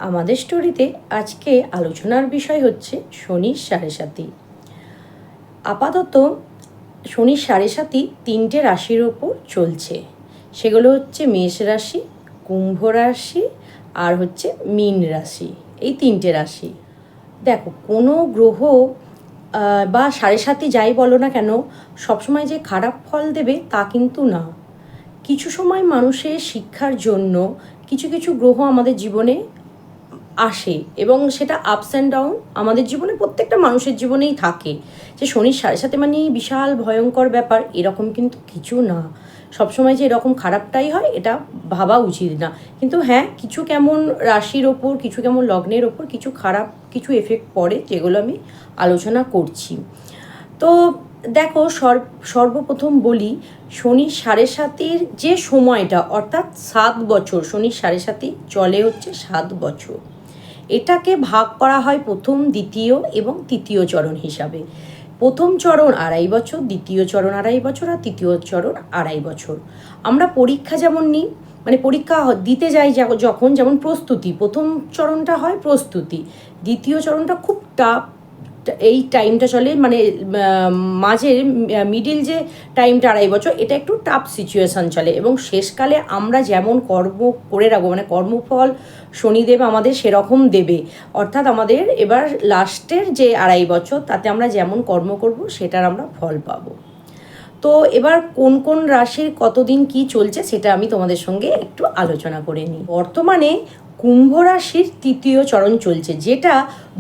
আমাদের স্টোরিতে আজকে আলোচনার বিষয় হচ্ছে শনির সাড়ে সাতি। আপাতত শনির সাড়ে সাতি 3টে রাশির ওপর চলছে। সেগুলো হচ্ছে মেষ রাশি, কুম্ভ রাশি আর হচ্ছে মীন রাশি। এই 3টে রাশি। দেখো, কোনো গ্রহ বা সাড়ে সাতি যাই বলো না কেন, সবসময় যে খারাপ ফল দেবে তা কিন্তু না। কিছু সময় মানুষের শিক্ষার জন্য কিছু কিছু গ্রহ আমাদের জীবনে আসে এবং সেটা আপস অ্যান্ড ডাউন আমাদের জীবনে, প্রত্যেকটা মানুষের জীবনেই থাকে। যে শনির সাড়ে সাথে মানে বিশাল ভয়ঙ্কর ব্যাপার, এরকম কিন্তু কিছু না। সবসময় যে এরকম খারাপটাই হয় এটা ভাবা উচিত না। কিন্তু হ্যাঁ, কিছু কেমন রাশির ওপর, কিছু কেমন লগ্নের ওপর কিছু খারাপ কিছু এফেক্ট পড়ে, যেগুলো আমি আলোচনা করছি। তো দেখো, সর্বপ্রথম বলি, শনির সাড়ে সাতির যে সময়টা, অর্থাৎ 7 বছর শনির সাড়ে সাতি চলে হচ্ছে 7 বছর। এটাকে ভাগ করা হয় প্রথম, দ্বিতীয় এবং তৃতীয় চরণ হিসাবে। প্রথম চরণ 2.5 বছর, দ্বিতীয় চরণ 2.5 বছর আর তৃতীয় চরণ 2.5 বছর। আমরা পরীক্ষা যেমন নিই, মানে পরীক্ষা দিতে যাই যখন, যেমন প্রস্তুতি, প্রথম চরণটা হয় প্রস্তুতি, দ্বিতীয় চরণটা খুব টাফ, এই টাইমটা চলে, মানে মাঝের মিডিল যে টাইমটা 2.5 বছর, এটা একটু টাফ সিচুয়েশান চলে। এবং শেষকালে আমরা যেমন কর্ম করে রাখবো, মানে কর্মফল শনিদেব আমাদের সেরকম দেবে। অর্থাৎ আমাদের এবার লাস্টের যে 2.5 বছর, তাতে আমরা যেমন কর্ম করব সেটার আমরা ফল পাবো। তো এবার কোন কোন রাশির কতদিন কি চলছে সেটা আমি তোমাদের সঙ্গে একটু আলোচনা করে নিই। বর্তমানে কুম্ভ রাশির তৃতীয় চরণ চলছে, যেটা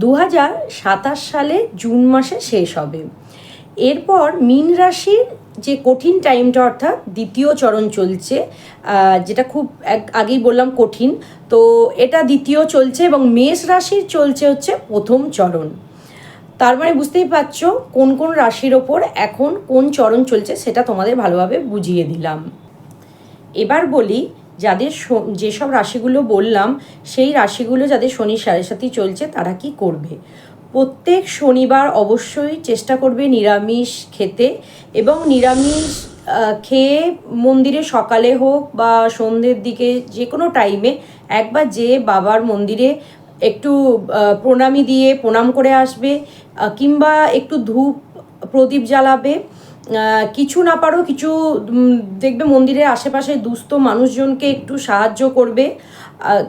2027 সালে জুন মাসে শেষ হবে। এরপর মীন রাশির যে কঠিন টাইমটা, অর্থাৎ দ্বিতীয় চরণ চলছে, যেটা খুব আগেই বললাম কঠিন, তো এটা দ্বিতীয় চলছে। এবং মেষ রাশির চলছে হচ্ছে প্রথম চরণ। তার মানে বুঝতেই পারছো কোন কোন রাশির ওপর এখন কোন চরণ চলছে, সেটা তোমাদের ভালোভাবে বুঝিয়ে দিলাম। এবার বলি, যাদের যেসব রাশিগুলো বললাম, সেই রাশিগুলো যাদের শনির সাড়ে সাতি চলছে তারা কি করবে। প্রত্যেক শনিবার অবশ্যই চেষ্টা করবে নিরামিষ খেতে, এবং নিরামিষ খেয়ে মন্দিরে সকালে হোক বা সন্ধ্যের দিকে যে কোনো টাইমে একবার যে বাবার মন্দিরে একটু প্রণামী দিয়ে প্রণাম করে আসবে, কিংবা একটু ধূপ প্রদীপ জ্বালাবে। কিছু না পারো, কিছু দেখবে মন্দিরের আশেপাশে দুস্থ মানুষজনকে একটু সাহায্য করবে,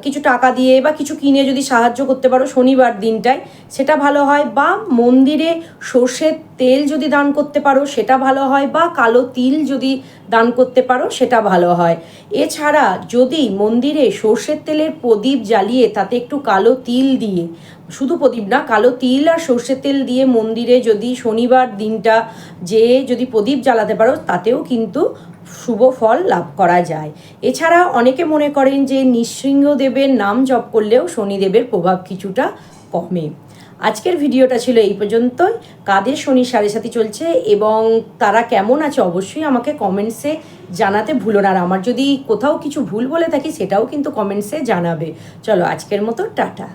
কিছু টাকা দিয়ে বা কিছু কিনে যদি সাহায্য করতে পারো শনিবার দিনটায়, সেটা ভালো হয়। বা মন্দিরে সর্ষের তেল যদি দান করতে পারো সেটা ভালো হয়, বা কালো তিল যদি দান করতে পারো সেটা ভালো হয়। এছাড়া যদি মন্দিরে সর্ষের তেলের প্রদীপ জ্বালিয়ে তাতে একটু কালো তিল দিয়ে, শুধু প্রদীপ না, কালো তিল আর সর্ষের তেল দিয়ে মন্দিরে যদি শনিবার দিনটা যে যদি প্রদীপ জ্বালাতে পারো, তাতেও কিন্তু শুভ ফল লাভ করা যায়। এছাড়া অনেকে মনে করেন যে নৃসিংহদেবের নাম জপ করলেও শনিদেবের প্রভাব কিছুটা কমে। আজকের ভিডিওটা ছিল এই পর্যন্তই। কাদের শনির সাড়ে সাতি চলছে এবং তারা কেমন আছে অবশ্যই আমাকে কমেন্টসে জানাতে ভুলো না। আর আমার যদি কোথাও কিছু ভুল বলে থাকি সেটাও কিন্তু কমেন্টসে জানাবে। চলো, আজকের মতো টাটা।